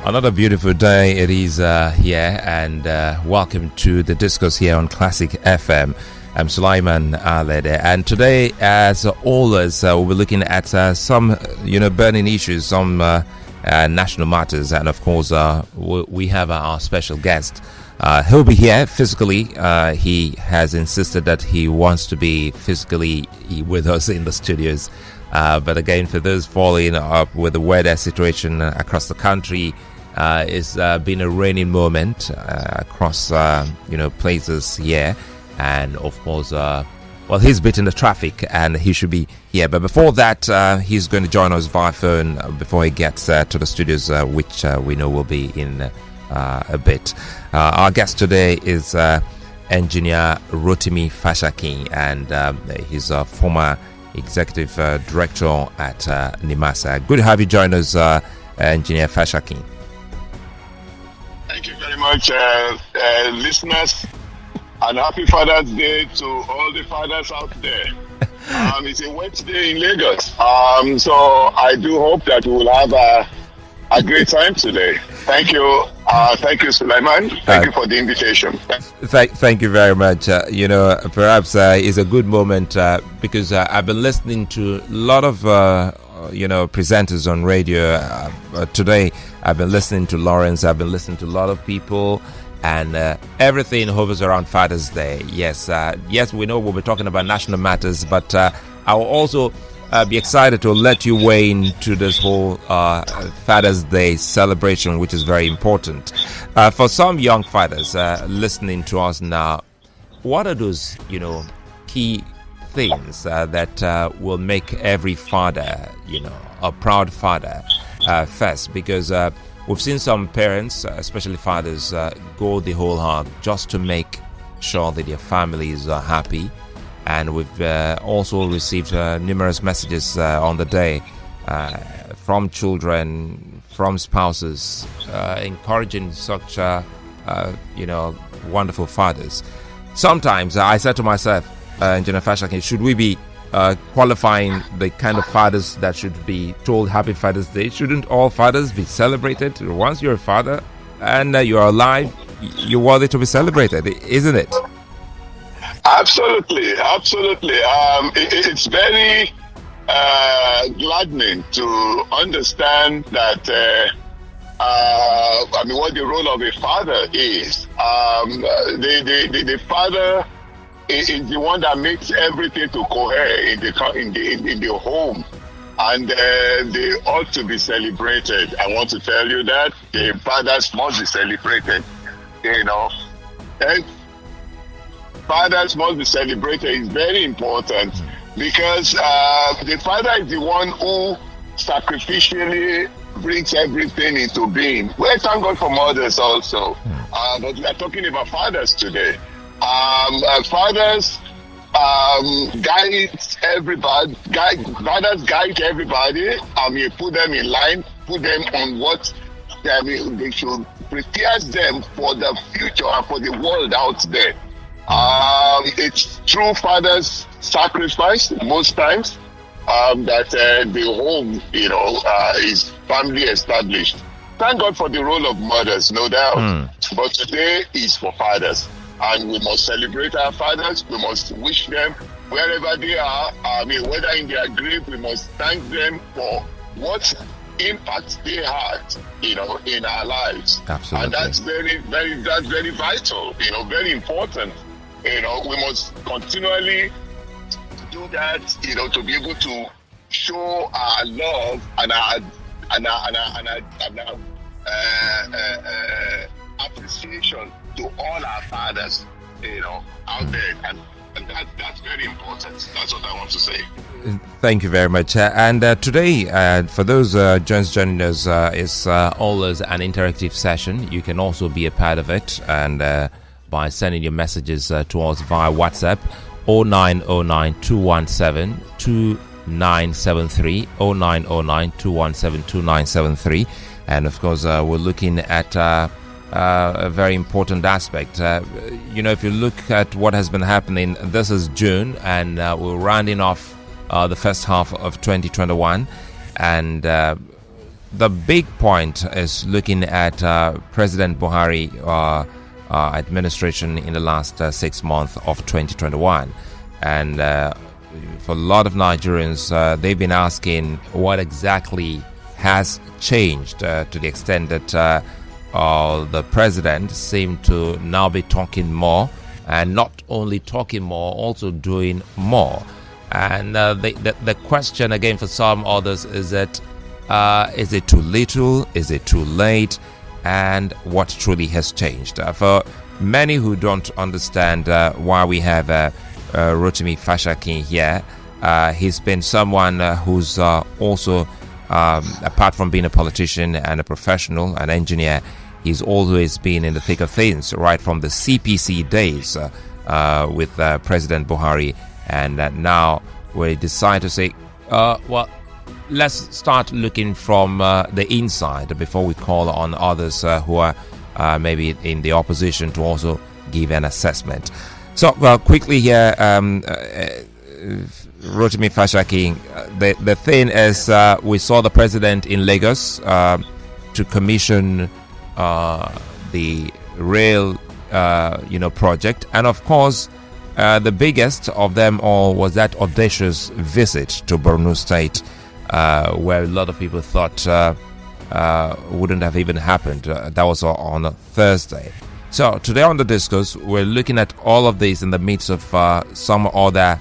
Another beautiful day it is here, and welcome to the discourse here on Classic FM. I'm Sulaiman Alede, and today, as always, we'll be looking at some, burning issues, some national matters, and of course, we have our special guest. He'll be here physically. He has insisted that he wants to be physically with us in the studios. But again, for those following up with the weather situation across the country, it's been a raining moment across places here, and of course, he's beating the traffic and he should be here. But before that, he's going to join us via phone before he gets to the studios, which we know will be in a bit. Our guest today is Engineer Rotimi Fashakin, and he's a former Executive Director at NIMASA. Good to have you join us, Engineer Fashakin. Thank you very much, listeners, and happy Father's Day to all the fathers out there. It's a wet day in Lagos, so I do hope that we will have a great time today. Thank you. Thank you, Sulaiman. Thank you for the invitation. Thank you very much. Perhaps it's a good moment because I've been listening to a lot of presenters on radio today. I've been listening to Lawrence. I've been listening to a lot of people, and everything hovers around Father's Day. Yes, we know we'll be talking about national matters, but I will also be excited to let you weigh into this whole Father's Day celebration, which is very important. For some young fathers listening to us now, what are those, key things that will make every father, a proud father first? Because we've seen some parents, especially fathers, go the whole hog just to make sure that their families are happy. And we've also received numerous messages on the day from children, from spouses, encouraging such, wonderful fathers. Sometimes I said to myself, Engineer Fashakin, should we be qualifying the kind of fathers that should be told Happy Father's Day? Shouldn't all fathers be celebrated? Once you're a father and you're alive, you're worthy to be celebrated, isn't it? Absolutely. It's very gladdening to understand that what the role of a father is. The father is the one that makes everything to cohere in the home, and they ought to be celebrated. I want to tell you that the fathers must be celebrated. Fathers must be celebrated. It's very important because the father is the one who sacrificially brings everything into being. Well, thank God for mothers also, but we are talking about fathers today. Fathers guide everybody. Fathers guide everybody. Put them in line. Put them on what they should prepare them for the future and for the world out there. It's true fathers' sacrifice most times that the home, is family established. Thank God for the role of mothers, no doubt. But today is for fathers, and we must celebrate our fathers. We must wish them wherever they are. Whether in their grave, we must thank them for what impact they had, in our lives. Absolutely. And that's very vital. Very important. We must continually do that, to be able to show our love and our appreciation to all our fathers, out there, and that's very important. That's what I want to say. Thank you very much. And today, for those just joining us, is always an interactive session. You can also be a part of it, and by sending your messages to us via WhatsApp 0909 217 2973 0909 217 2973. And of course, we're looking at a very important aspect. If you look at what has been happening, this is June, and we're rounding off the first half of 2021, and the big point is looking at President Buhari administration in the last 6 months of 2021. And for a lot of Nigerians, they've been asking what exactly has changed to the extent that the president seemed to now be talking more, and not only talking more, also doing more. And the question again for some others is that is it too little? Is it too late? And what truly has changed? For many who don't understand why we have Rotimi Fashakin here, he's been someone who's also, apart from being a politician and a professional, an engineer, he's always been in the thick of things, right from the CPC days with President Buhari. And now we decide to say, well, let's start looking from the inside before we call on others who are maybe in the opposition to also give an assessment. So, quickly here, Rotimi Fashakin, the thing is, we saw the president in Lagos to commission the rail, project, and of course, the biggest of them all was that audacious visit to Borno State, where a lot of people thought wouldn't have even happened. That was on a Thursday. So today on the discourse, we're looking at all of this in the midst of some other,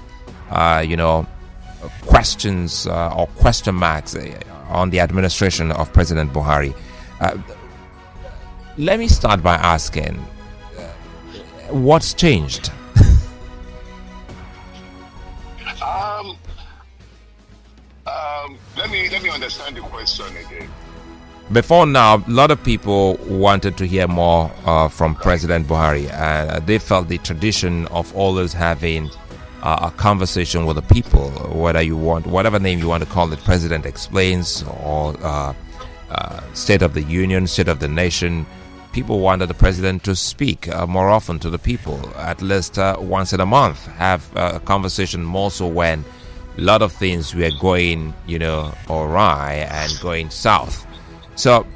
questions or question marks on the administration of President Buhari. Let me start by asking, what's changed? Let me understand the question again. Before now, a lot of people wanted to hear more from President Buhari, and they felt the tradition of always having a conversation with the people, whatever name you want to call it, President Explains, or State of the Union, State of the Nation. People wanted the president to speak more often to the people, at least once in a month, have a conversation, more so when a lot of things were going, awry and going south. So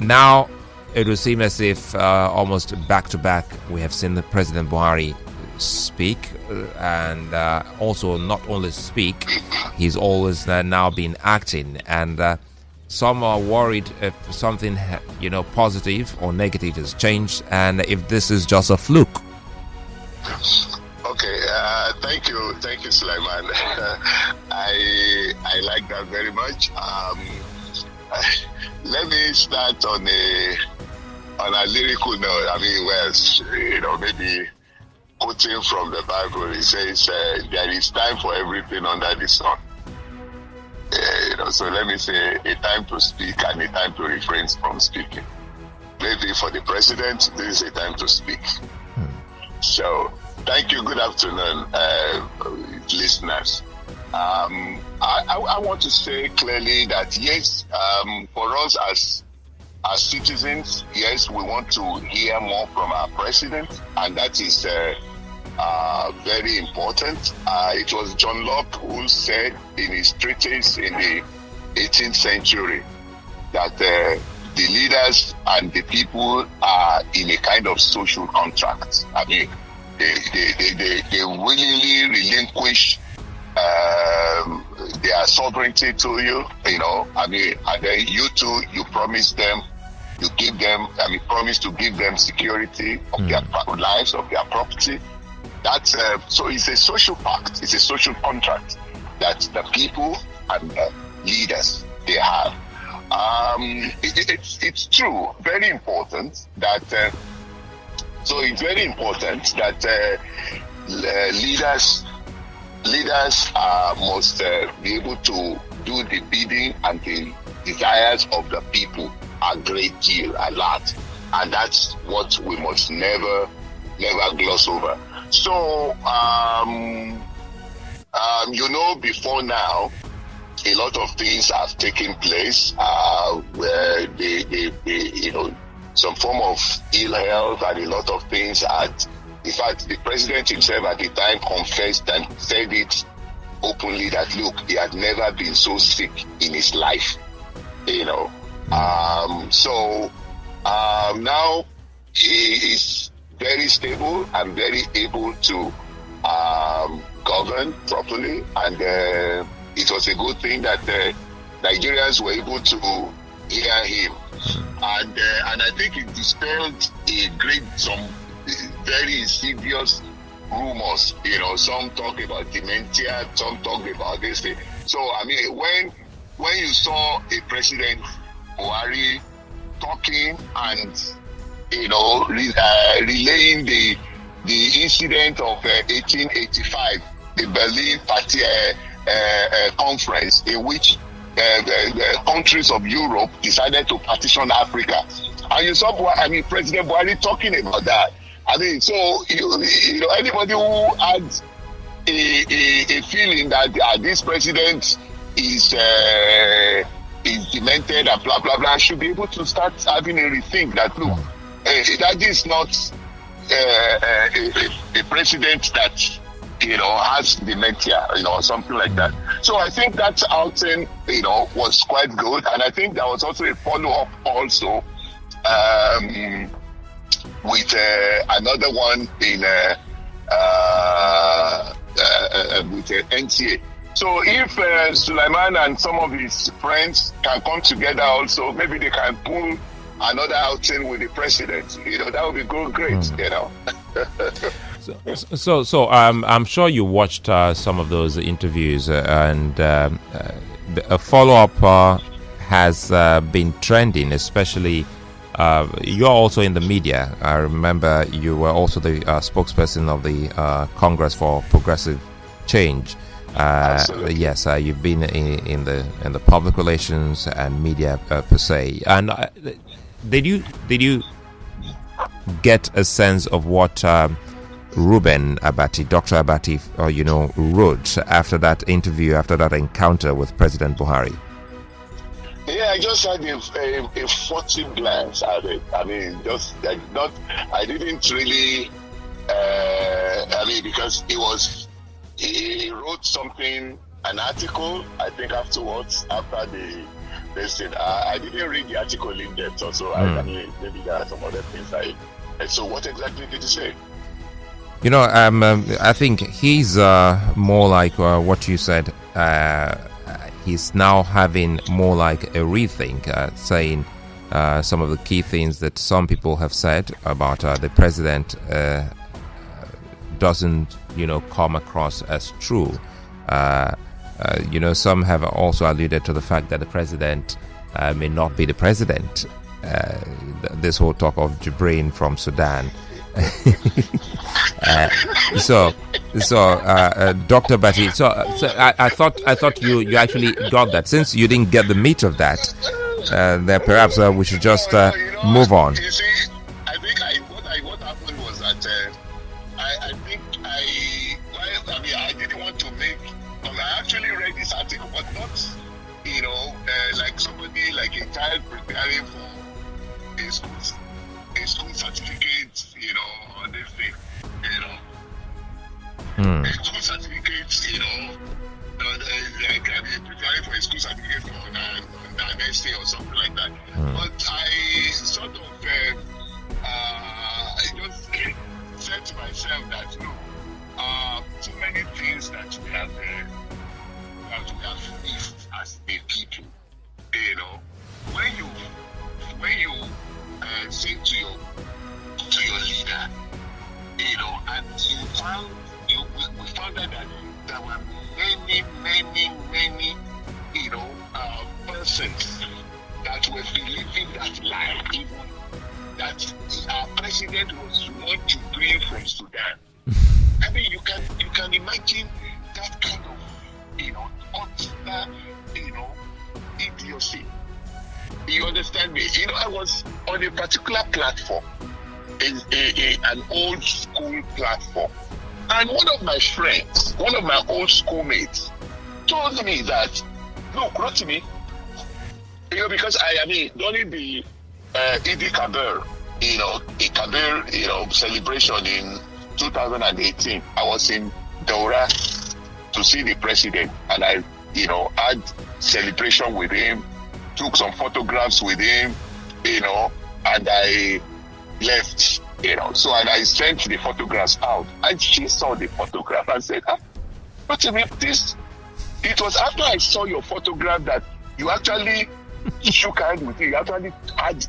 now it would seem as if almost back to back we have seen the President Buhari speak, and also not only speak, he's always now been acting, and some are worried if something positive or negative has changed, and if this is just a fluke. Okay, thank you, Sulaiman. I like that very much. Let me start on a lyrical note. I mean, maybe quoting from the Bible, it says, "There is time for everything under the sun." So let me say, a time to speak and a time to refrain from speaking. Maybe for the president, this is a time to speak. So, thank you. Good afternoon, listeners. I want to say clearly that yes, for us as citizens, yes, we want to hear more from our president, and that is very important. It was John Locke who said in his treatise in the 18th century that the leaders and the people are in a kind of social contract. I mean, they willingly relinquish their sovereignty to you, and then you too, you promise them, promise to give them security of their lives, of their property. That's so it's a social pact, it's a social contract that the people and the leaders they have. It's true, very important that. So it's very important that leaders must be able to do the bidding and the desires of the people a great deal, a lot, and that's what we must never gloss over. So, before now, a lot of things have taken place where they some form of ill health and a lot of things had. In fact, the president himself at the time confessed and said it openly that, look, he had never been so sick in his life, Now he is very stable and very able to govern properly, and it was a good thing that Nigerians were able to hear him, and I think it dispelled some very insidious rumors. Some talk about dementia, some talk about this thing. So I mean, when you saw a president Buhari talking and relaying the incident of 1885, the Berlin Party conference, in which the countries of Europe decided to partition Africa, and you saw President Buhari talking about that. I mean, so anybody who had a feeling that this president is demented and blah blah blah should be able to start having a rethink that look, that is not a president that has dementia, or something like that. So I think that outing was quite good, and I think there was also a follow-up also with another one in with NTA. So if Sulaiman and some of his friends can come together also, maybe they can pull another outing with the president. That would be great. So I'm sure you watched some of those interviews, and a follow-up has been trending, especially you're also in the media. I remember you were also the spokesperson of the Congress for Progressive Change. Yes, you've been in the public relations and media per se. And did you get a sense of what Reuben Abati, Dr. Abati, wrote after that interview, after that encounter with President Buhari? Yeah, I just had a furtive glance at it. I mean, I didn't really, because he wrote something, an article, I think afterwards, after this thing. I didn't read the article in depth also. Maybe there are some other things so what exactly did he say? I think he's more like what you said. He's now having more like a rethink, saying some of the key things that some people have said about the president doesn't, come across as true. Some have also alluded to the fact that the president may not be the president. This whole talk of Jibrin from Sudan. Dr. Batty, I thought you actually got that. Since you didn't get the meat of that, then perhaps we should just move on. You see, I think what happened was that I didn't want to make. I actually read this article, but not like somebody, like a child preparing for a school certificate, on this thing, a school certificate, like preparing for a school certificate for an FNSE or something like that. But I sort of, I just said to myself that, too many things that we have missed as a people. When you say to your leader, and we found out that there were many, persons that were believing that lie, even that our president was one to bring from Sudan. I mean, you can imagine that kind of, utter, idiocy. You understand me? I was on a particular platform, an old school platform, and one of my friends, one of my old schoolmates, told me that, look, Rotimi, because during the ED Kabir, celebration in 2018, I was in Daura to see the president, and I had celebration with him took some photographs with him, and I left, So, and I sent the photographs out, and she saw the photograph and said, but it was after I saw your photograph that you actually shook hands with him. You actually had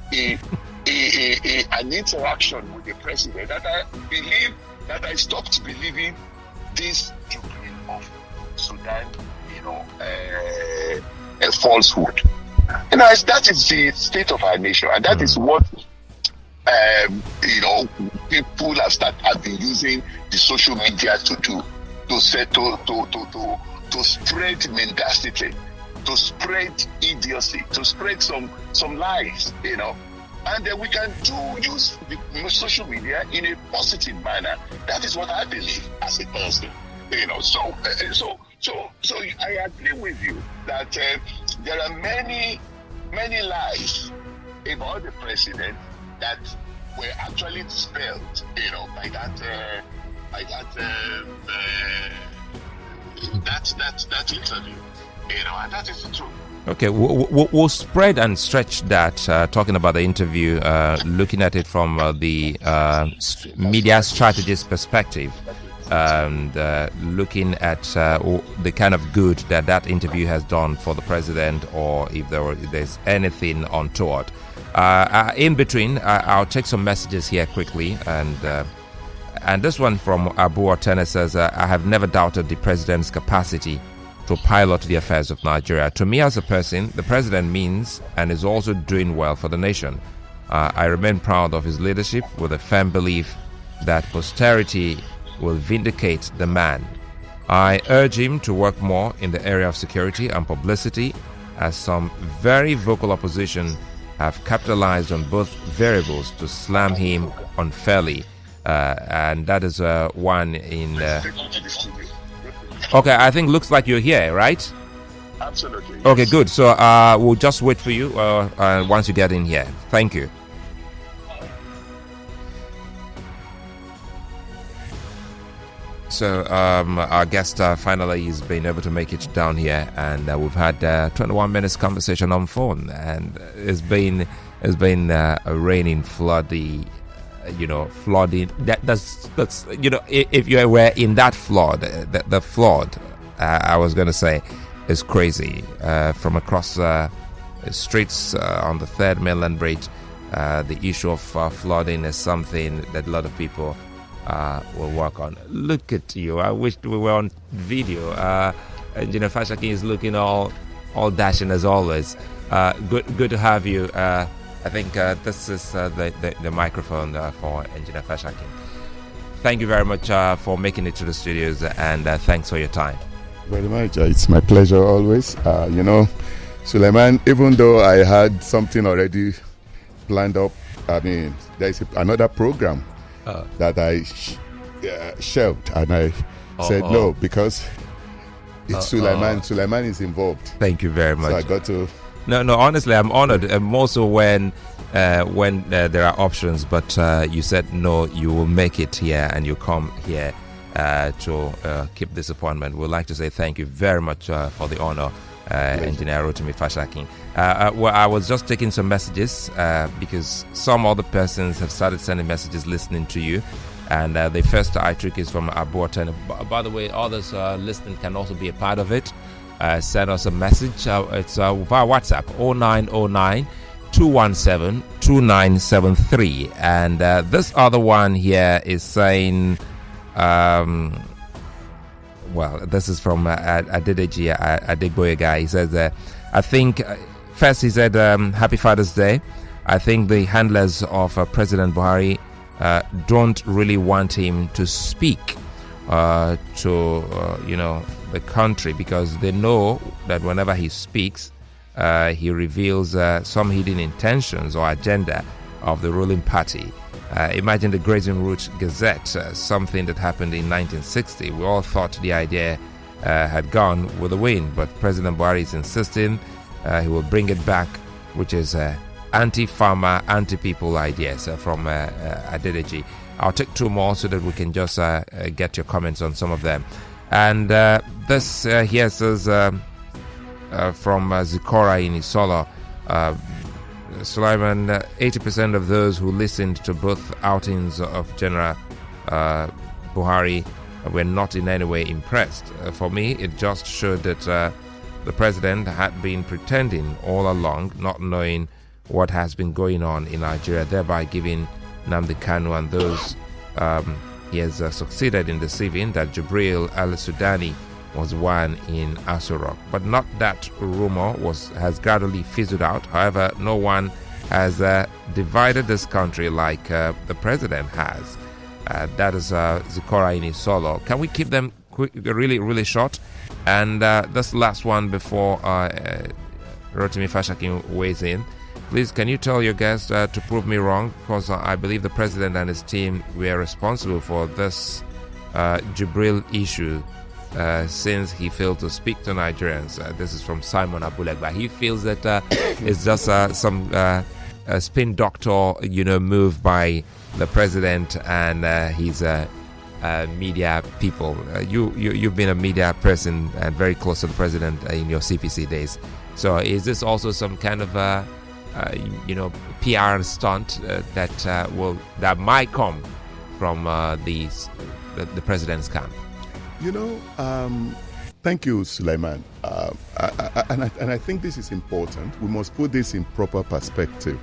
an interaction with the president, that I stopped believing this degree of Sudan, a falsehood. That is the state of our nation, and that is what people have been using the social media to do, to spread mendacity, to spread idiocy, to spread some lies, and then we can use the social media in a positive manner. That is what I believe as a person, So I agree with you that there are many lies about the president that were actually dispelled, by that interview, and that is the truth. Okay, we'll spread and stretch that, talking about the interview, looking at it from the media strategist perspective, and looking at the kind of good that interview has done for the president, or if there's anything untoward. In between, I'll take some messages here quickly, and this one from Abu Otene says, I have never doubted the president's capacity to pilot the affairs of Nigeria. To me as a person, the president means and is also doing well for the nation. I remain proud of his leadership with a firm belief that posterity will vindicate the man. I urge him to work more in the area of security and publicity, as some very vocal opposition have capitalized on both variables to slam him unfairly. And that is one in... Okay, I think looks like you're here, right? Absolutely. Yes. Okay, good. So we'll just wait for you once you get in here. Thank you. So our guest finally has been able to make it down here, and we've had 21 minutes conversation on phone, and it's been a raining, flooding. That's if you were in that flood, the flood, I was going to say, is crazy. From across the streets on the third mainland bridge, the issue of flooding is something that a lot of people will work on. Look at you! I wish we were on video. Engineer Fashakin is looking all dashing as always. Good to have you. I think this is the microphone for Engineer Fashakin. Thank you very much for making it to the studios, and thanks for your time. Very much. It's my pleasure always. Suleiman, even though I had something already planned up, there's another program that I shelved, and I said no, because it's Suleiman. Suleiman is involved. Thank you very much. So I got to... No, honestly, I'm honored. And also when there are options, but you said no, you will make it here and you come here to keep this appointment. We'd like to say thank you very much for the honor, Engineer Rotimi Fashakin. Well, I was just taking some messages because some other persons have started sending messages listening to you. And the first I took is from Abu Otene. By the way, others listening can also be a part of it. Send us a message. It's via WhatsApp 0909 217 2973. And this other one here is saying, this is from Adedeji Adegboyega. He says, I think, first he said, Happy Father's Day. I think the handlers of President Buhari don't really want him to speak to the country, because they know that whenever he speaks, he reveals some hidden intentions or agenda of the ruling party. Imagine the Grazing Route Gazette, something that happened in 1960. We all thought the idea had gone with the wind, but President Buhari is insisting he will bring it back, which is anti-farmer, anti-people ideas from Adedeji. I'll take two more so that we can just get your comments on some of them. And this here says from Zikora in Isolo, Sulaiman, 80% of those who listened to both outings of General Buhari were not in any way impressed. For me, it just showed that the president had been pretending all along, not knowing what has been going on in Nigeria, thereby giving Nnamdi Kanu and those he has succeeded in deceiving that Jibril al-Sudani was one in Aso Rock. But not that rumor has gradually fizzled out. However, no one has divided this country like the president has. That is Zikora Inisolo. Can we keep them quick, really, really short? And this last one before Rotimi Fashakin weighs in. Please, can you tell your guests to prove me wrong? Because I believe the president and his team were responsible for this Jibril issue since he failed to speak to Nigerians. This is from Simon Abulegba. He feels that it's just some spin doctor, move by the president and his media people. You've been a media person and very close to the president in your CPC days. So is this also some kind of PR stunt that might come from the president's camp? Thank you, Suleiman. And I think this is important. We must put this in proper perspective.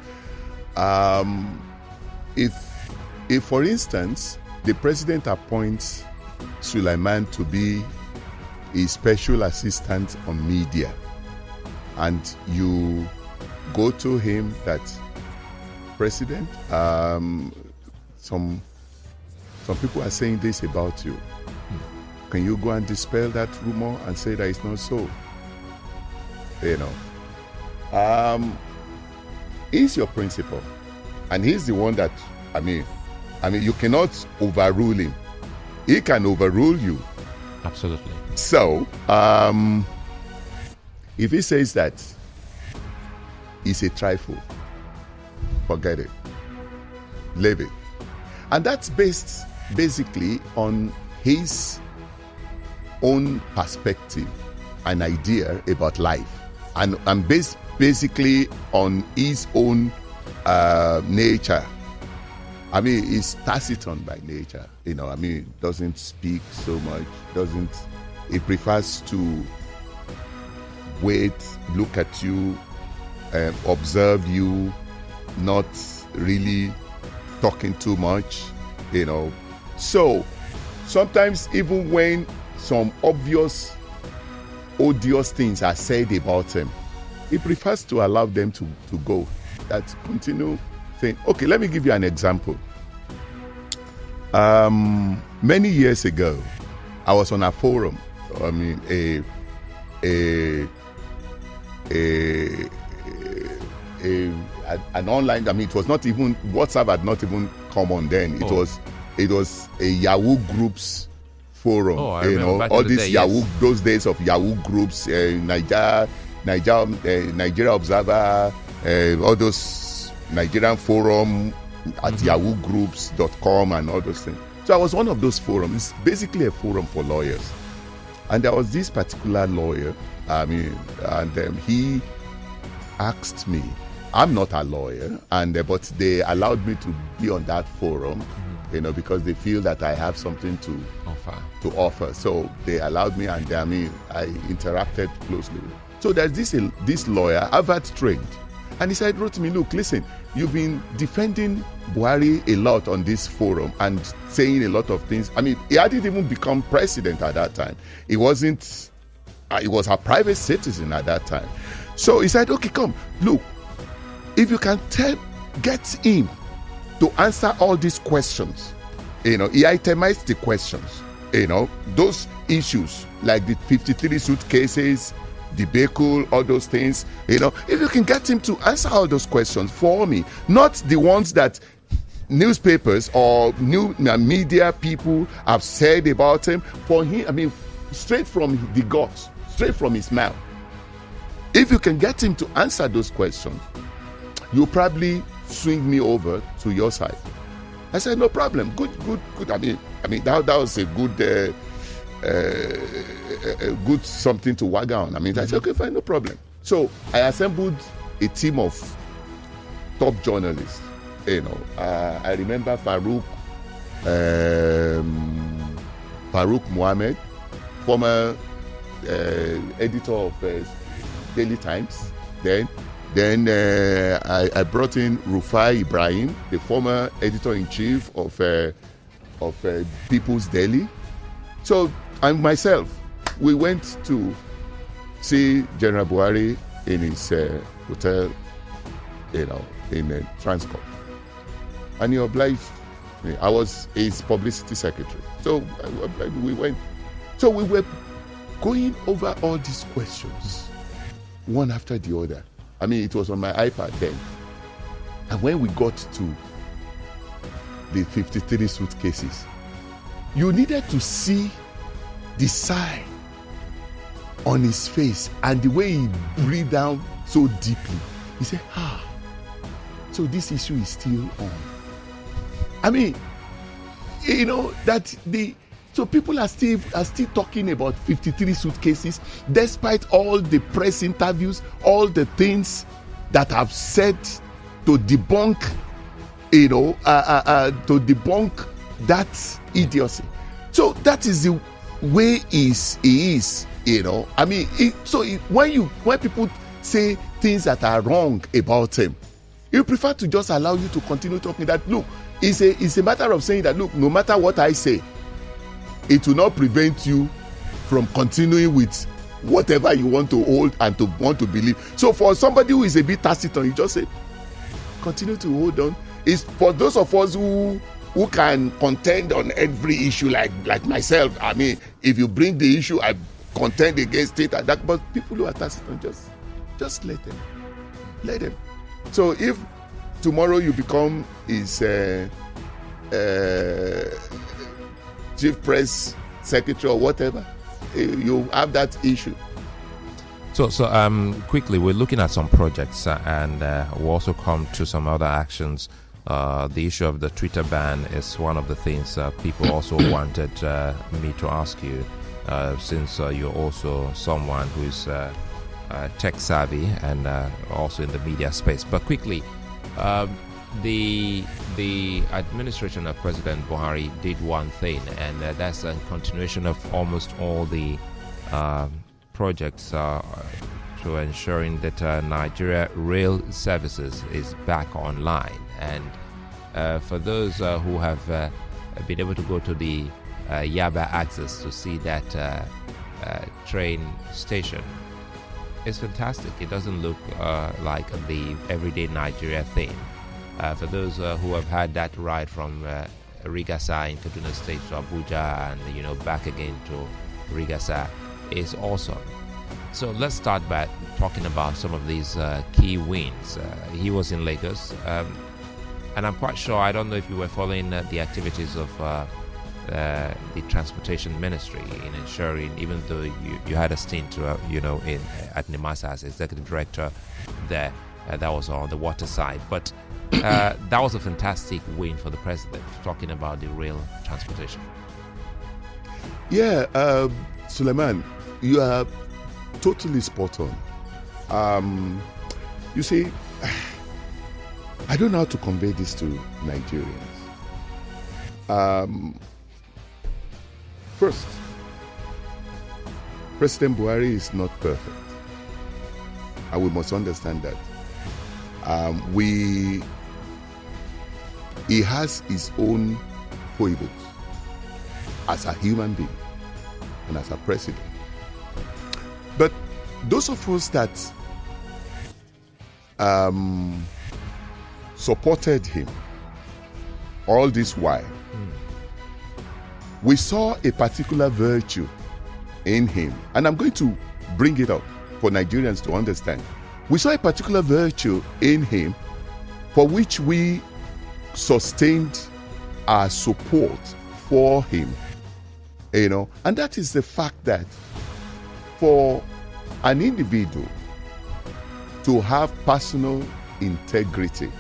If, for instance, the president appoints Suleiman to be a special assistant on media, and you go to him that, President, some people are saying this about you. Can you go and dispel that rumor and say that it's not so? He's your principal, and he's the one that, you cannot overrule him. He can overrule you. Absolutely. So, if he says that it's a trifle, forget it. Leave it. And that's based basically on his own perspective and idea about life, and based basically on his own nature. He's taciturn by nature. Doesn't speak so much. He prefers to wait, look at you, observe you, not really talking too much. So sometimes even when some obvious, odious things are said about him, he prefers to allow them to go. That continue saying, okay, let me give you an example. Many years ago, I was on a forum. An online. It was not even, WhatsApp had not even come on then. It was a Yahoo groups forum. All these Yahoo, yes. Those days of Yahoo groups, Nigeria Observer, all those Nigerian forum at yahoo-groups.com and all those things. So I was one of those forums. It's basically a forum for lawyers. And there was this particular lawyer, he asked me, I'm not a lawyer, but they allowed me to be on that forum, because they feel that I have something to offer. So they allowed me, and I interacted closely with them. So there's this lawyer, Harvard trained, and he said, Rotimi, look, listen, you've been defending Buhari a lot on this forum and saying a lot of things. He hadn't even become president at that time. He wasn't, he was a private citizen at that time. So he said, okay, come, look, if you can get him to answer all these questions, he itemized the questions, those issues like the 53 suitcases, the Bekul, all those things, if you can get him to answer all those questions for me, not the ones that newspapers or new media people have said about him, for him, straight from the guts, straight from his mouth. If you can get him to answer those questions, you'll probably swing me over to your side. I said, no problem. Good. That was a good something to wag on. I said, okay, fine, no problem. So I assembled a team of top journalists. I remember Farouk Mohammed, former editor of Daily Times. Then I brought in Rufai Ibrahim, the former editor-in-chief of People's Daily. So, and myself, we went to see General Buhari in his hotel, in Transcorp. And he obliged me. I was his publicity secretary. So we went. So we were going over all these questions, one after the other. I mean, it was on my iPad then. And when we got to the 53 suitcases, you needed to see the sigh on his face and the way he breathed down so deeply. He said, so this issue is still on. I mean, so people are still talking about 53 suitcases, despite all the press interviews, all the things that have said to debunk, that idiocy. So that is the way he is. I mean, when people say things that are wrong about him, you prefer to just allow you to continue talking. That look, it's a matter of saying that look, no matter what I say, it will not prevent you from continuing with whatever you want to hold and to want to believe. So for somebody who is a bit taciturn, you just say, continue to hold on. It's for those of us who can contend on every issue like myself. I mean, if you bring the issue, I contend against it and that. But people who are taciturn, just let them. So if tomorrow you become his chief press secretary or whatever, you have that issue. So quickly, we're looking at some projects and we'll also come to some other actions. The issue of the Twitter ban is one of the things people also wanted me to ask you, since you're also someone who is tech savvy and also in the media space. But quickly, the administration of President Buhari did one thing, and that's a continuation of almost all the projects to ensuring that Nigeria rail services is back online. And for those who have been able to go to the Yaba axis to see that train station, it's fantastic. It doesn't look like the everyday Nigeria thing. For those who have had that ride from Rigasa in Kaduna State to Abuja and back again to Rigasa, is awesome. So let's start by talking about some of these key wins. He was in Lagos, and I'm quite sure, I don't know if you were following the activities of the Transportation Ministry in ensuring, even though you had a stint, at NIMASA as Executive Director there, that was on the water side. But that was a fantastic win for the President, talking about the rail transportation. Yeah, Suleiman, you are totally spot on. You see, I don't know how to convey this to Nigerians. First, President Buhari is not perfect, and we must understand that. He has his own foibles as a human being and as a president. But those of us that supported him all this while, we saw a particular virtue in him, and I'm going to bring it up for Nigerians to understand. We saw a particular virtue in him for which we sustained our support for him, and that is the fact that for an individual to have personal integrity,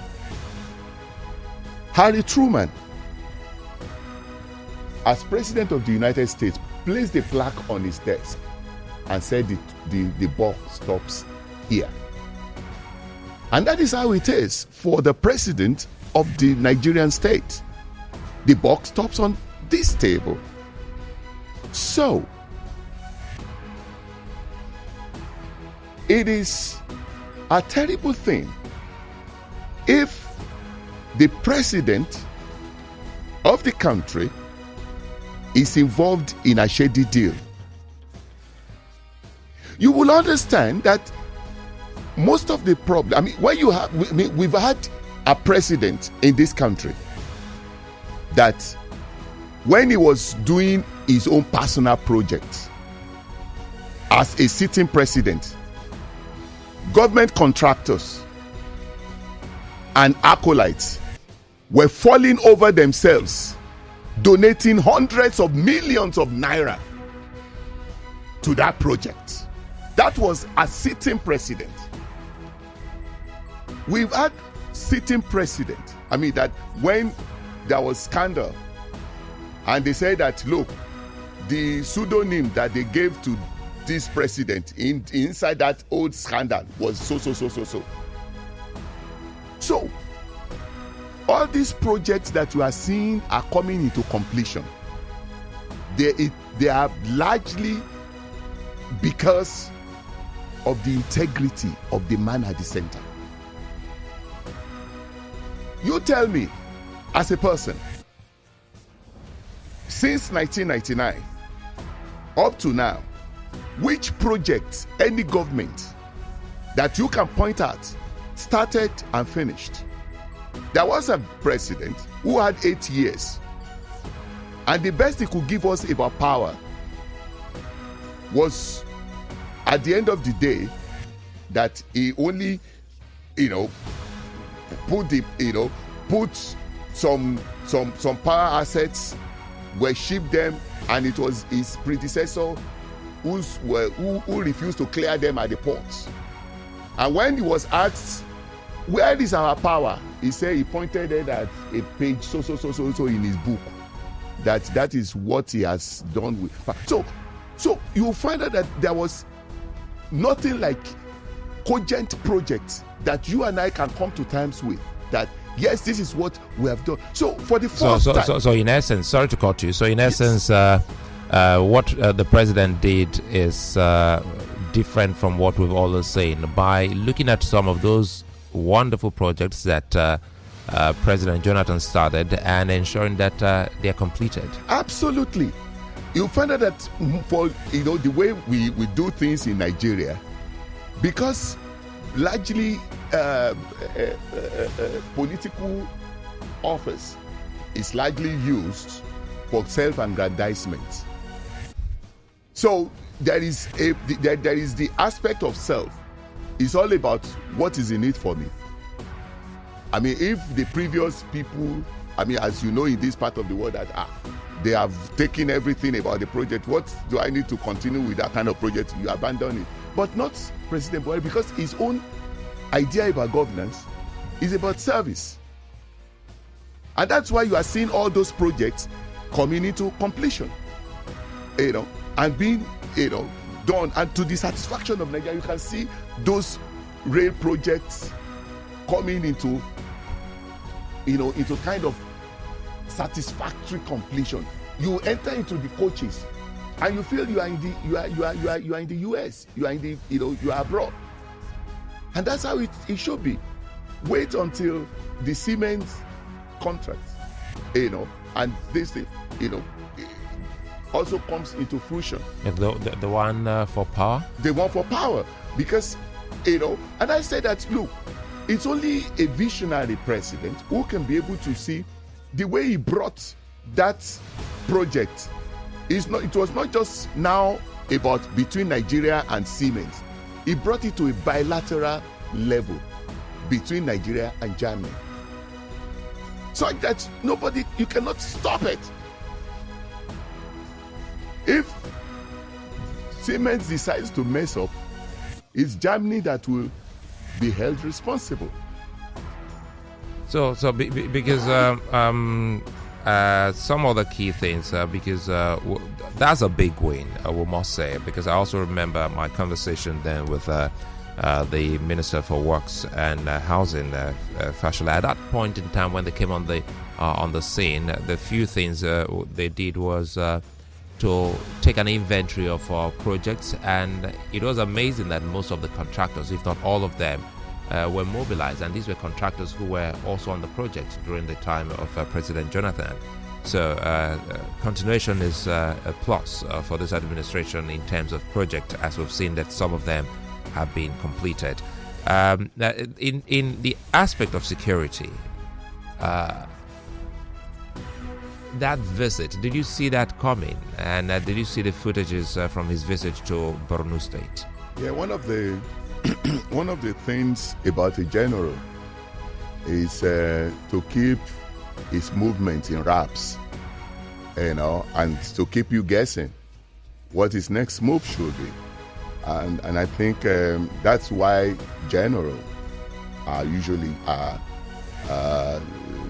Harry Truman, as President of the United States, placed a plaque on his desk and said the buck stops here. And that is how it is for the president of the Nigerian state. The buck stops on this table. So, it is a terrible thing if the president of the country is involved in a shady deal. You will understand that most of the problem, I mean, when you have, we've had a president in this country that when he was doing his own personal projects as a sitting president, government contractors and acolytes were falling over themselves, donating hundreds of millions of naira to that project. That was a sitting president. We've had sitting president, I mean, that when there was scandal and they said that, look, the pseudonym that they gave to this president inside that old scandal was so. So all these projects that you are seeing are coming into completion. They are largely because of the integrity of the man at the center. You tell me, as a person, since 1999 up to now, which project, any government that you can point at, started and finished? There was a president who had 8 years, and the best he could give us about power was, at the end of the day, that he only, put some power assets, worship them, and it was his predecessor who refused to clear them at the ports. And when he was asked, where is our power? He said he pointed it at a page so in his book. That is what he has done with. So you find out that there was nothing like cogent projects that you and I can come to terms with. That yes, this is what we have done. So for the first time. So in essence, sorry to cut you. So in essence, what the president did is different from what we've always seen. By looking at some of those wonderful projects that President Jonathan started and ensuring that they are completed. Absolutely. You find out that for the way we do things in Nigeria, because largely political office is largely used for self-aggrandizement. So there is the aspect of self. It's all about what is in it for me. I mean, if the previous people, I mean, as you know, in this part of the world, that they have taken everything about the project, what do I need to continue with that kind of project? You abandon it. But not President Buhari, because his own idea about governance is about service. And that's why you are seeing all those projects coming into completion, and being, done. And to the satisfaction of Nigeria, you can see those rail projects coming into, into kind of satisfactory completion. You enter into the coaches, and you feel you are in the US, you are abroad, and that's how it should be. Wait until the Siemens contract, and this thing, also comes into fruition. The one for power? The one for power. Because, and I say that, look, it's only a visionary president who can be able to see the way he brought that project. It was not just now about between Nigeria and Siemens. He brought it to a bilateral level between Nigeria and Germany. So that you cannot stop it. If Siemens decides to mess up, it's Germany that will be held responsible. So because some other key things, because that's a big win, we must say, because I also remember my conversation then with the Minister for Works and Housing, Fashakin. At that point in time, when they came on the scene, the few things they did was to take an inventory of projects, and it was amazing that most of the contractors, if not all of them, were mobilized, and these were contractors who were also on the project during the time of President Jonathan. So continuation is a plus for this administration in terms of project, as we've seen that some of them have been completed. In the aspect of security, that visit, did you see that coming? And did you see the footages from his visit to Borno State? Yeah, one of the one of the things about a general is to keep his movement in wraps, and to keep you guessing what his next move should be. And I think that's why generals are usually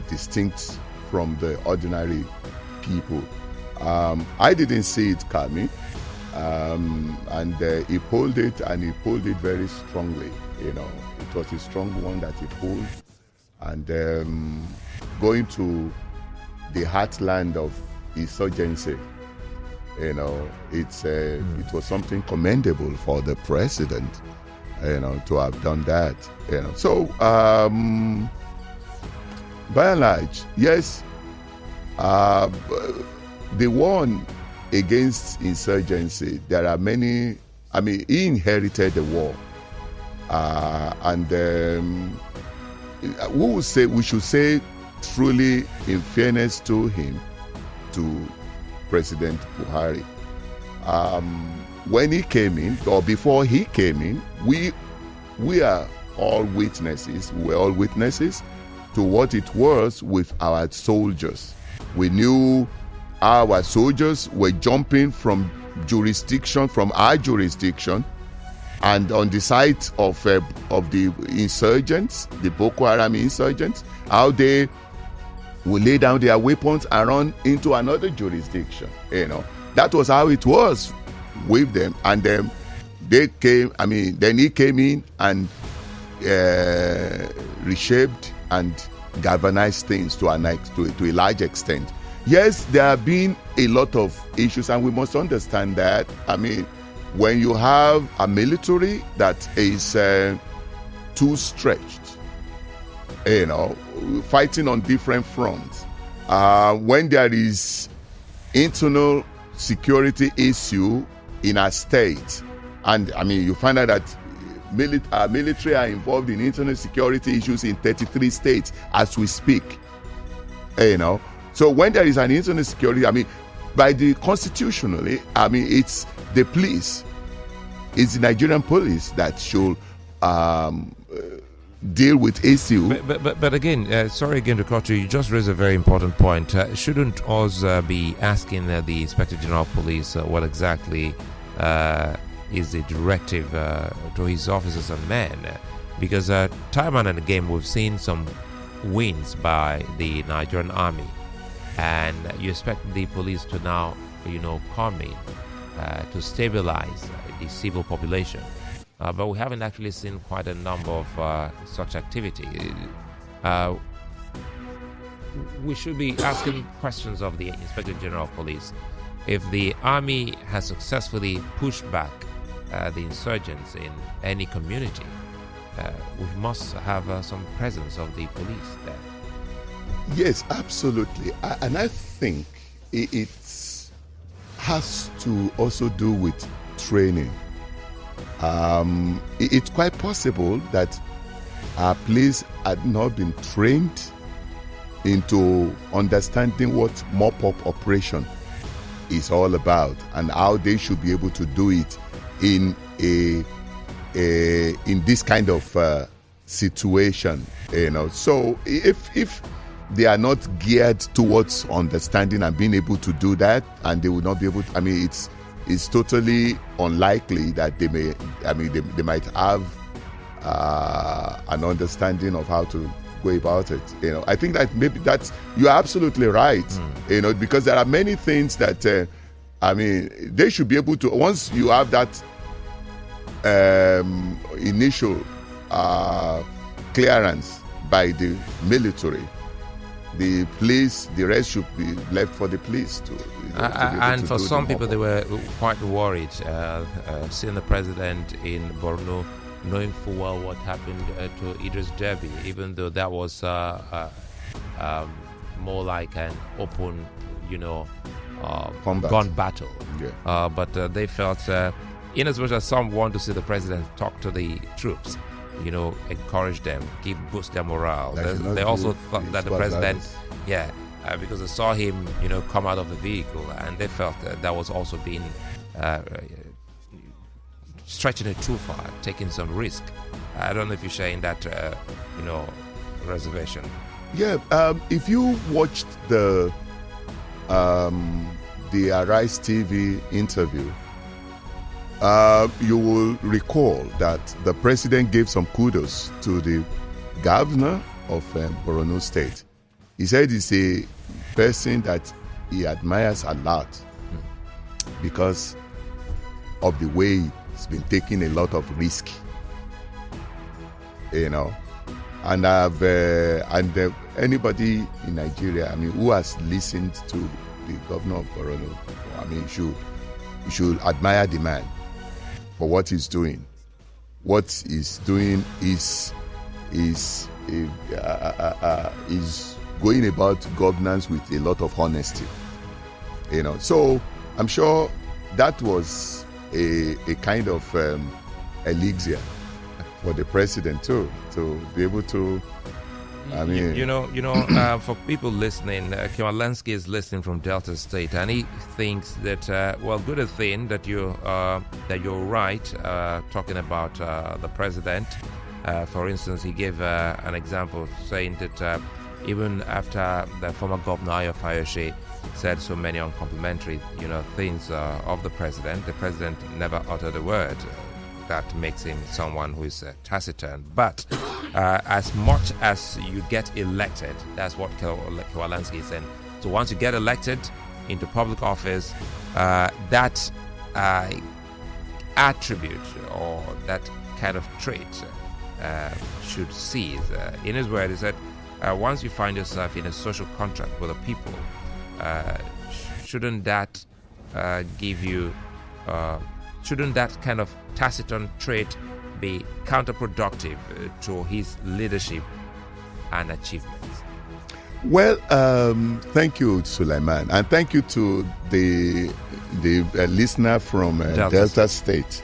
distinct from the ordinary people. I didn't see it coming, and he pulled it, and he pulled it very strongly. It was a strong one that he pulled, and going to the heartland of insurgency, it was something commendable for the president, to have done that. So by and large, yes, the one against insurgency, there are many. I mean, he inherited the war, and we should say truly, in fairness to him, to President Buhari, when he came in, or before he came in, we are all witnesses. We were all witnesses to what it was with our soldiers. We knew our soldiers were jumping from our jurisdiction, and on the side of the insurgents, the Boko Haram insurgents, how they will lay down their weapons and run into another jurisdiction. That was how it was with them. And then then he came in and reshaped and galvanized things to a large extent. Yes, there have been a lot of issues, and we must understand that. I mean, when you have a military that is too stretched, fighting on different fronts, when there is internal security issue in a state, and I mean, you find out that military are involved in internal security issues in 33 states as we speak. So when there is an internal security, I mean, constitutionally, I mean, it's the police, it's the Nigerian police that should deal with issue. But again, sorry again to cut you. You just raised a very important point. Shouldn't us be asking the Inspector General of Police what exactly is the directive to his officers and men? Because time and again we've seen some wins by the Nigerian army, and you expect the police to now, come in to stabilize the civil population. But we haven't actually seen quite a number of such activity. We should be asking questions of the Inspector General of Police. If the army has successfully pushed back the insurgents in any community, we must have some presence of the police there. Yes, absolutely. And I think it has to also do with training. It's quite possible that our police had not been trained into understanding what mop-up operation is all about and how they should be able to do it in this kind of situation. So if they are not geared towards understanding and being able to do that, and they will not be able to, I mean, it's totally unlikely that they might have an understanding of how to go about it. I think that maybe you're absolutely right. Because there are many things that they should be able to, once you have that initial clearance by the military. The police, the rest should be left for the police to. And for some people, they were quite worried seeing the president in Borno, knowing full well what happened to Idris Deby, even though that was more like an open, gun battle. Yeah. But they felt, in as much as some want to see the president talk to the troops, encourage them, boost their morale. They also thought that the president, because they saw him, come out of the vehicle, and they felt that was also being stretching it too far, taking some risk. I don't know if you're sharing that, reservation. Yeah, if you watched the Arise TV interview, you will recall that the president gave some kudos to the governor of Borno State. He said he's a person that he admires a lot because of the way he's been taking a lot of risk, And anybody in Nigeria, who has listened to the governor of Borno, should admire the man for what he's doing. What he's doing is going about governance with a lot of honesty. So I'm sure that was a kind of elixir for the president too, to be able to. For people listening, Kimalensky is listening from Delta State, and he thinks that good thing that you're right talking about the president. For instance, he gave an example saying that even after the former governor Ayo Fayose said so many uncomplimentary things of the president never uttered a word. That makes him someone who is taciturn. But as much as you get elected, that's what Kowalensky is saying. So once you get elected into public office, that attribute or that kind of trait should cease. In his word, he said, once you find yourself in a social contract with the people, shouldn't that give you... shouldn't that kind of taciturn trait be counterproductive to his leadership and achievements? Well, thank you, Sulaiman, and thank you to the listener from Delta State.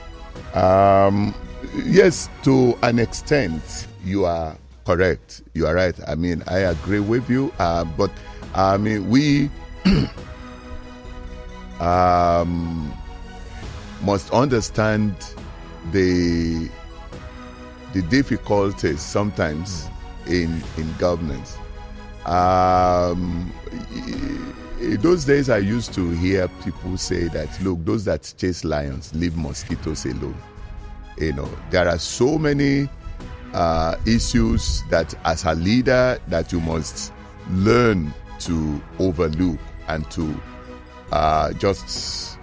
Yes, to an extent, you are correct. You are right. I agree with you. But we must understand the difficulties sometimes in governance. In those days, I used to hear people say that, look, those that chase lions leave mosquitoes alone. There are so many issues that as a leader that you must learn to overlook and to just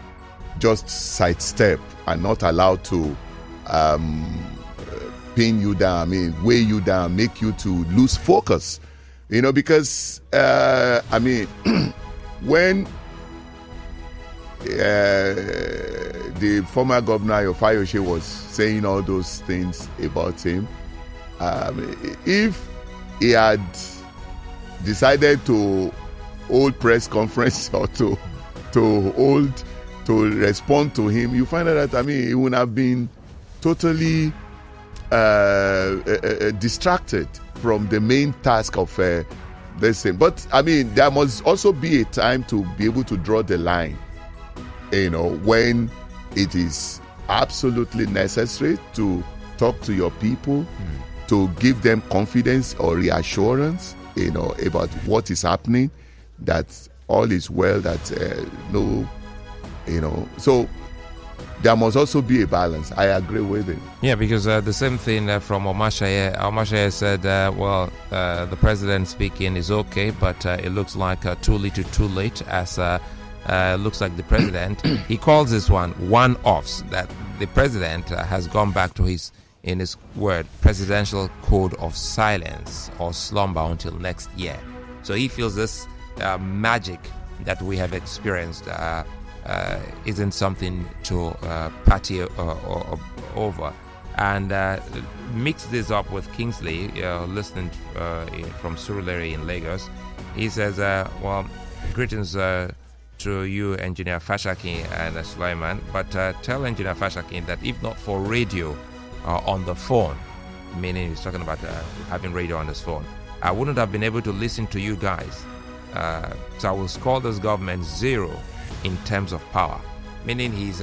sidestep and not allow to pin you down, weigh you down, make you to lose focus. Because when the former governor of Fayose was saying all those things about him, if he had decided to hold press conference or to respond to him, you find out that he would have been totally distracted from the main task of this thing. But there must also be a time to be able to draw the line, when it is absolutely necessary to talk to your people, to give them confidence or reassurance, about what is happening, that all is well, that so there must also be a balance. I agree with it. Yeah, because the same thing from Omashaye. Omashaye said, the president speaking is okay, but it looks like too little too late, as looks like the president, he calls this one-offs, that the president has gone back to his, in his word, presidential code of silence or slumber until next year. So he feels this magic that we have experienced isn't something to party over. And mix this up with Kingsley, listening from Surulere in Lagos. He says, well, greetings to you, Engineer Fashakin and Sulaiman, but tell Engineer Fashakin that if not for radio on the phone, meaning he's talking about having radio on his phone, I wouldn't have been able to listen to you guys. So I will score this government 0 in terms of power, meaning he's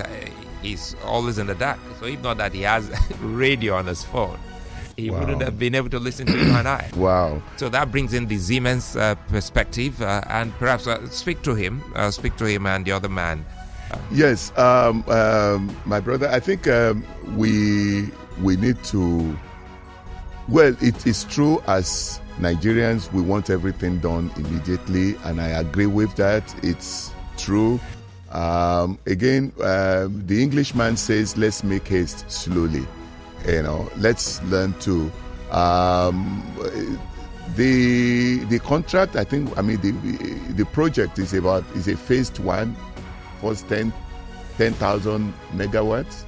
always in the dark. So if not that he has radio on his phone, he wouldn't have been able to listen to you and I. Wow. So that brings in the Siemens perspective, and perhaps speak to him and the other man. Yes, my brother, I think we need to, well, it is true as Nigerians, we want everything done immediately, and I agree with that. It's true. Again, the Englishman says, let's make haste slowly. Let's learn to the contract. The project is a phased one, first 10,000 megawatts,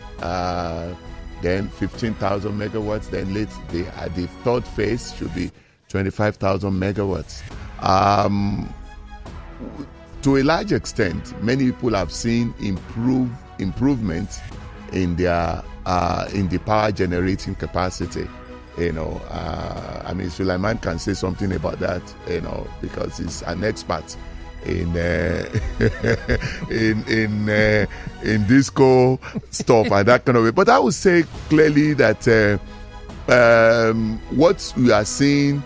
then 15,000 megawatts, then the third phase should be 25,000 megawatts. To a large extent, many people have seen improvements in their in the power generating capacity. Sulaiman can say something about that, because he's an expert in disco stuff and that kind of way. But I would say clearly that what we are seeing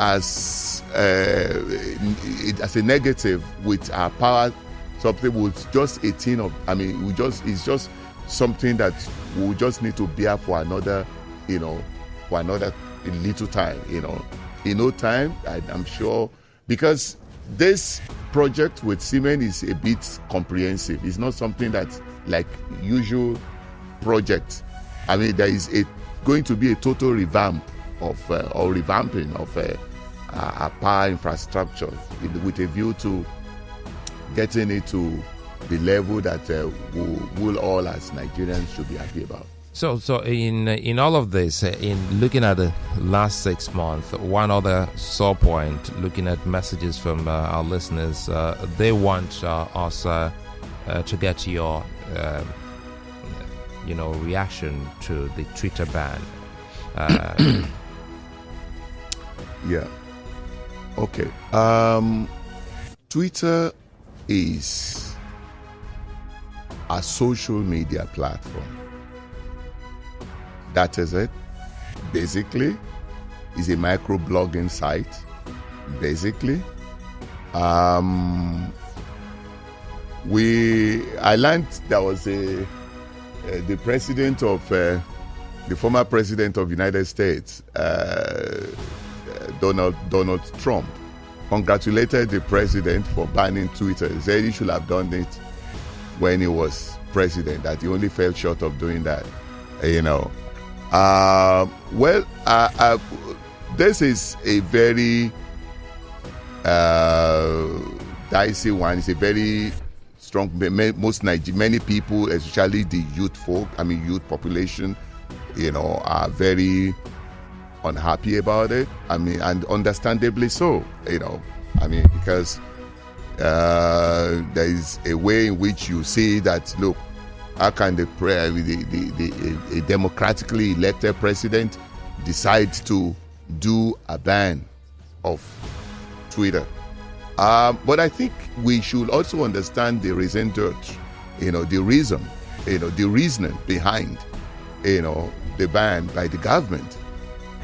as a negative with our power, something was just it's just something that we just need to bear for another little time, in no time. I'm sure, because this project with Siemens is a bit comprehensive. It's not something that's like usual project. There is going to be a total revamp of revamping of our power infrastructure with a view to getting it to the level that we'll all as Nigerians should be happy about. So in all of this, in looking at the last 6 months, one other sore point, looking at messages from our listeners, they want us to get your reaction to the Twitter ban. Yeah. Okay. Twitter is a social media platform. That is it. Basically, it's a microblogging site. Basically, I learned there was the president of the former president of the United States, Donald Trump, congratulated the president for banning Twitter. He said he should have done it when he was president, that he only fell short of doing that. This is a very dicey one. It's a very strong. Many people, especially the youth population, are very unhappy about it. And understandably so. Because there is a way in which you see that, look, how can a democratically elected president decide to do a ban of Twitter? But I think we should also understand the reasoning behind, the ban by the government.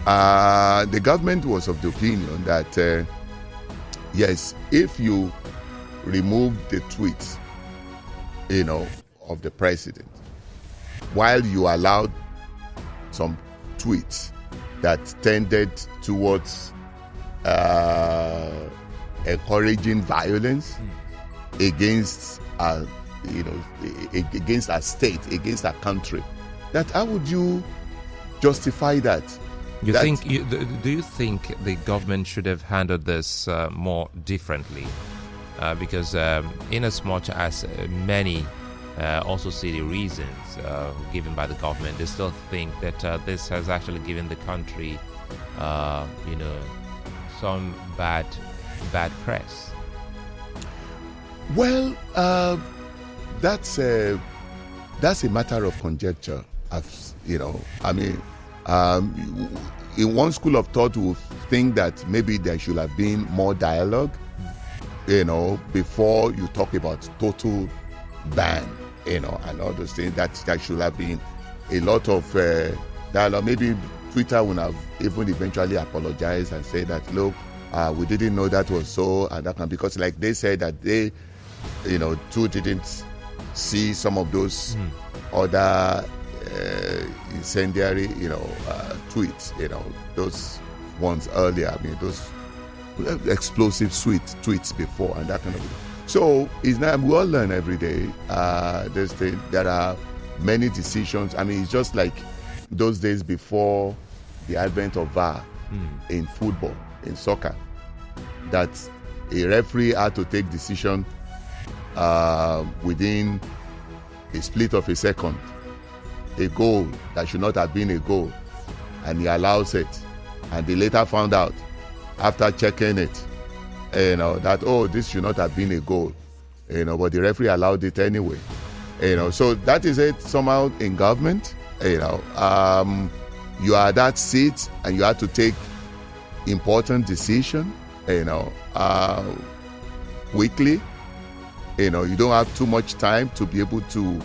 The government was of the opinion that, yes, if you remove the tweets, of the president, while you allowed some tweets that tended towards encouraging violence, against against our state, against our country. That how would you justify that? Do you think the government should have handled this more differently? Because in as much as many also see the reasons given by the government, they still think that this has actually given the country, some bad press. Well, that's a matter of conjecture. In one school of thought, we think that maybe there should have been more dialogue, before you talk about total ban, and all those things. That should have been a lot of dialogue. Maybe Twitter would have even eventually apologized and say that, look, we didn't know that was so, and that because like they said that they, too didn't see some of those other incendiary, tweets, those ones earlier. Those explosive tweets before and that kind of thing. So it's not, we all learn every day. There are many decisions. It's just like those days before the advent of VAR in football, in soccer, that a referee had to take decision within a split of a second. A goal that should not have been a goal, and he allows it, and they later found out after checking it, that this should not have been a goal, but the referee allowed it anyway, so that is it. Somehow in government, you are that seat and you have to take important decision, weekly. You don't have too much time to be able to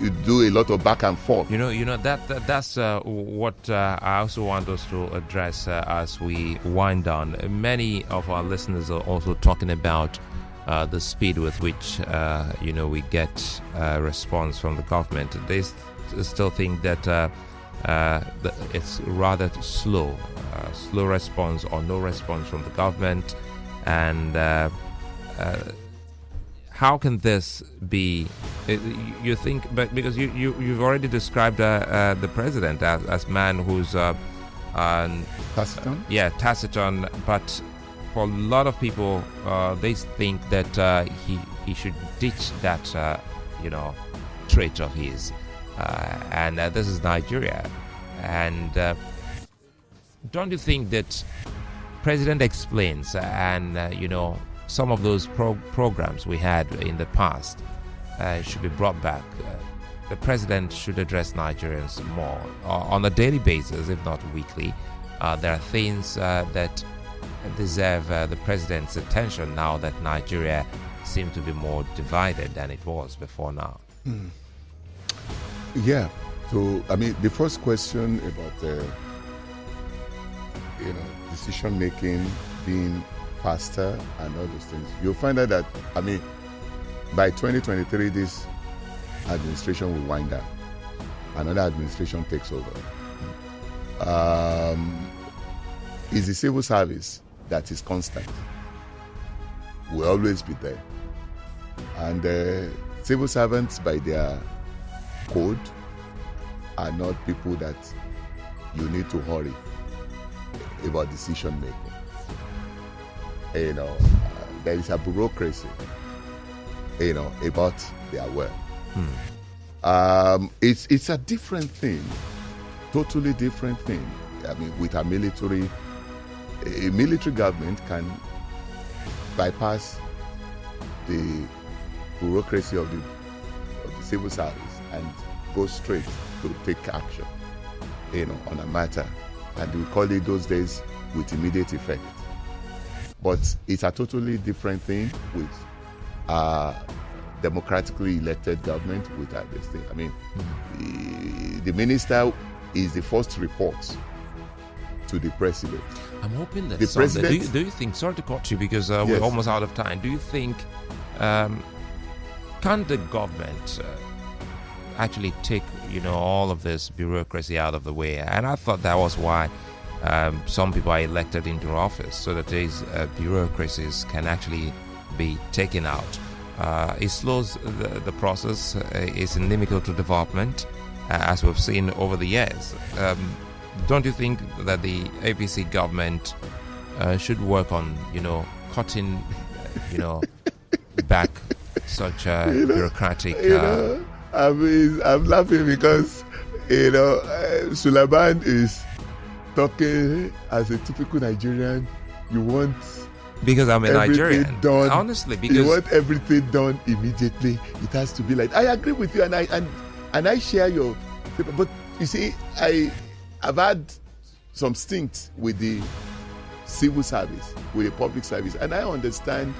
you do a lot of back and forth. That's what I also want us to address as we wind down. Many of our listeners are also talking about the speed with which we get response from the government. They still think that it's rather slow response or no response from the government, and how can this be? You think, but because you've already described the president as man who's taciturn. Taciturn. But for a lot of people, they think that he should ditch that trait of his, and this is Nigeria. And don't you think that President explains and some of those programs we had in the past should be brought back? The president should address Nigerians more on a daily basis, if not weekly. There are things that deserve the president's attention now that Nigeria seems to be more divided than it was before now. Yeah. So, the first question about decision making being faster and all those things, you'll find out that by 2023 this administration will wind down, another administration takes over. It's the civil service that is constant, will always be there, and civil servants by their code are not people that you need to hurry about decision making. There is a bureaucracy, about their work. It's a different thing, totally different thing. With a military government can bypass the bureaucracy of the civil service and go straight to take action, on a matter, and we call it those days with immediate effect. But it's a totally different thing with democratically elected government with this thing. The minister is the first report to the president. I'm hoping that the president. Do you think? Sorry to cut you because we're almost out of time. Do you think can the government actually take all of this bureaucracy out of the way? And I thought that was why some people are elected into office so that these bureaucracies can actually be taken out. It slows the process, is inimical to development, as we've seen over the years. Don't you think that the APC government should work on, cutting, back such bureaucratic... I'm laughing because, Suleiman is talking as a typical Nigerian. You want... Because I'm a Nigerian. Done. Honestly, because... You want everything done immediately. It has to be like... I agree with you, and I share your... But, you see, I've had some stints with the civil service, with the public service, and I understand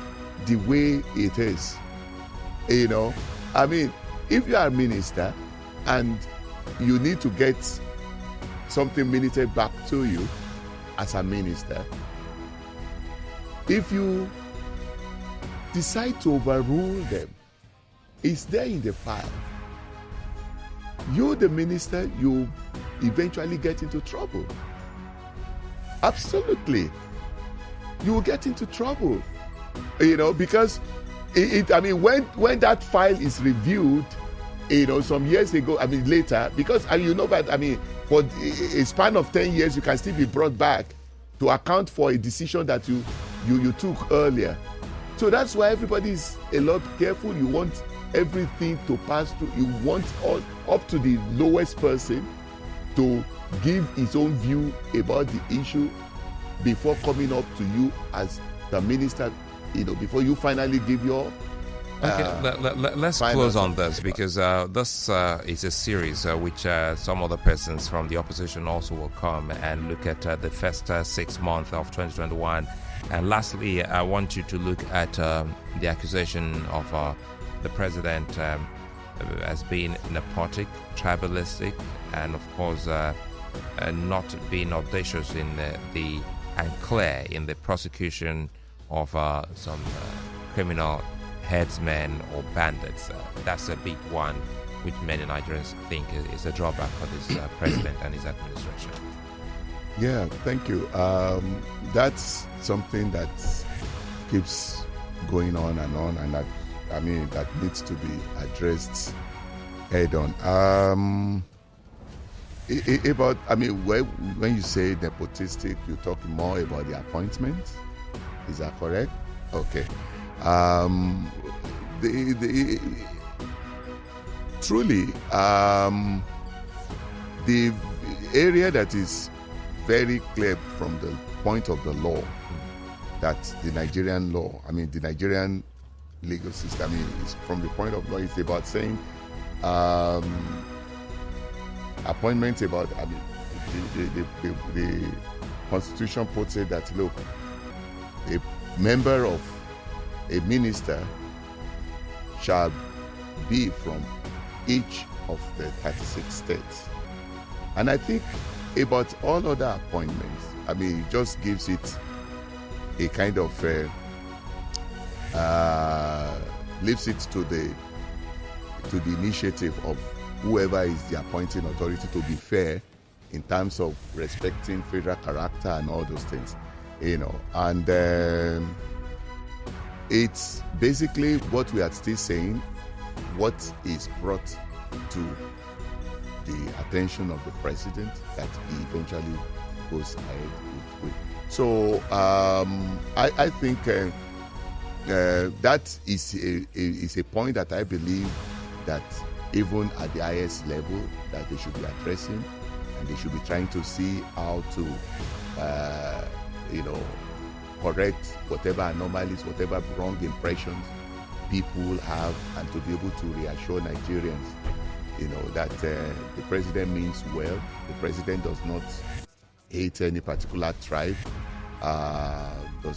the way it is. I mean, if you are a minister and you need to get something minuted back to you as a minister, if you decide to overrule them, it's there in the file. You, the minister, you eventually get into trouble. Absolutely. You will get into trouble. Because when that file is reviewed, some years ago, later, because for a span of 10 years, you can still be brought back to account for a decision that you took earlier. So that's why everybody is a lot careful. You want everything to pass through. You want all up to the lowest person to give his own view about the issue before coming up to you as the minister, before you finally give your... let's close on this, because this is a series which some other persons from the opposition also will come and look at the first 6 months of 2021. And lastly, I want you to look at the accusation of the president as being nepotic, tribalistic, and of course not being audacious and clear in the prosecution of some criminal headsmen or bandits. That's a big one, which many Nigerians think is a drawback for this president and his administration. Yeah, thank you. That's something that keeps going on, and that needs to be addressed head on. When you say nepotistic, you're talking more about the appointments. Is that correct? Okay. Truly, the area that is very clear from the point of the law, that's the Nigerian law. The Nigerian legal system is from the point of law. It's about saying appointments. About the Constitution puts it that, look, a member of a minister shall be from each of the 36 states. And I think about all other appointments, it just gives it a kind of leaves it to the initiative of whoever is the appointing authority to be fair in terms of respecting federal character and all those things, and it's basically what we are still saying, what is brought to the attention of the president that he eventually goes ahead with. So I think that is a point that I believe that even at the highest level that they should be addressing, and they should be trying to see how to correct whatever anomalies, whatever wrong impressions people have, and to be able to reassure Nigerians, that the president means well. The president does not hate any particular tribe. The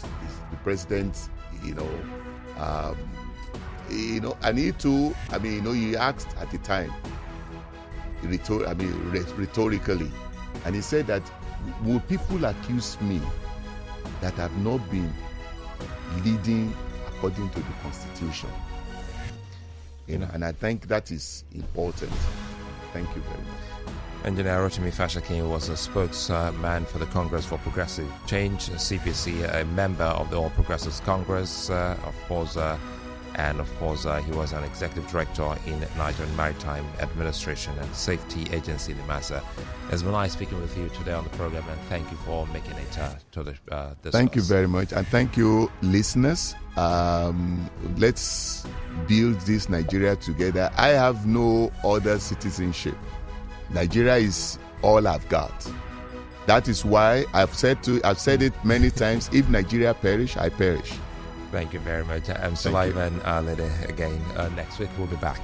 president, and he too, he asked at the time, rhetorically, and he said that, will people accuse me that have not been leading according to the Constitution? And I think that is important. Thank you very much. Engr Rotimi Fashakin was a spokesman for the Congress for Progressive Change, CPC, a member of the All Progressives Congress, and of course he was an executive director in Nigerian Maritime Administration and Safety Agency, NIMASA. It's been nice speaking with you today on the program, and thank you for making it to the this. Thank you very much, and thank you, listeners. Let's build this Nigeria together. I have no other citizenship. Nigeria is all I've got. That is why I've said it many times. If Nigeria perish, I perish. Thank you very much. I'm Sulaiman again. Next week we'll be back.